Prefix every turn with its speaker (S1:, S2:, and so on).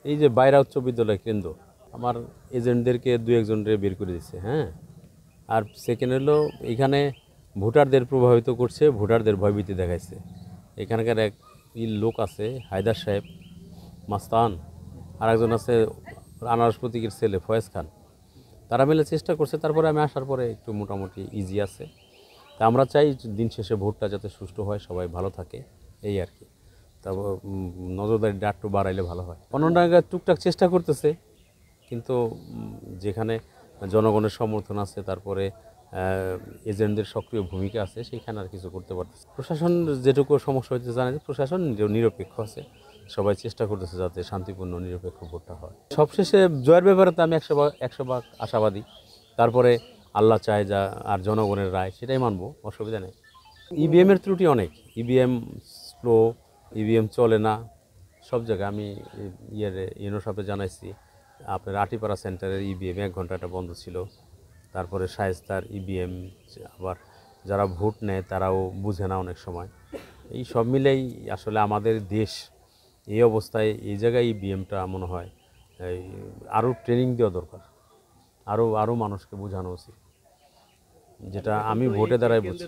S1: এই যে বাইরা উচ্চ বিদ্যালয় কেন্দ্র আমার এজেন্টদেরকে দু একজনকে বের করে দিচ্ছে, হ্যাঁ। আর সেকেন্ড হলো এখানে ভোটারদের প্রভাবিত করছে, ভোটারদের ভয়ভীতি দেখাইছে। এখানকার এক লোক আছে হায়দার সাহেব মাস্তান, আর একজন আছে আনারস প্রতীকের ছেলে ফয়েজ খান। তারা মিলে চেষ্টা করছে, তারপরে আমি আসার পরে একটু মোটামুটি ইজি আছে। তা আমরা চাই দিন শেষে ভোটটা যাতে সুষ্ঠু হয়, সবাই ভালো থাকে, এই আর কি। তারপর নজরদারিটা একটু বাড়াইলে ভালো হয়। অন্যান্য জায়গায় টুকটাক চেষ্টা করতেছে, কিন্তু যেখানে জনগণের সমর্থন আছে, তারপরে এজেন্টদের সক্রিয় ভূমিকা আছে, সেইখানে আর কিছু করতে পারতেছে। প্রশাসন যেটুকু সমস্যা হচ্ছে জানে, প্রশাসন নিরপেক্ষ আছে, সবাই চেষ্টা করতেছে যাতে শান্তিপূর্ণ নিরপেক্ষ ভোটটা হয়। সবশেষে জয়ের ব্যাপারে তো আমি 100 ভাগ আশাবাদী। তারপরে আল্লাহ চায় যা, আর জনগণের রায়, সেটাই মানবো, অসুবিধা নেই। ইভিএমের ত্রুটি অনেক, ইভিএম স্লো, ইভিএম চলে না সব জায়গায়। আমি ইউনো সাহেবকে জানাইছি, আপনার আটিপাড়া সেন্টারের ইভিএম 1 ঘন্টা বন্ধ ছিল। তারপরে শায়েস্তার ইভিএম, আবার যারা ভোট নেয় তারাও বুঝে না অনেক সময়। এই সব মিলেই আসলে আমাদের দেশ এই অবস্থায়, এই জায়গায় ইভিএমটা মনে হয় এই আরও ট্রেনিং দেওয়া দরকার, আরও মানুষকে বোঝানো উচিত, যেটা আমি ভোটে দ্বারাই বুঝছি।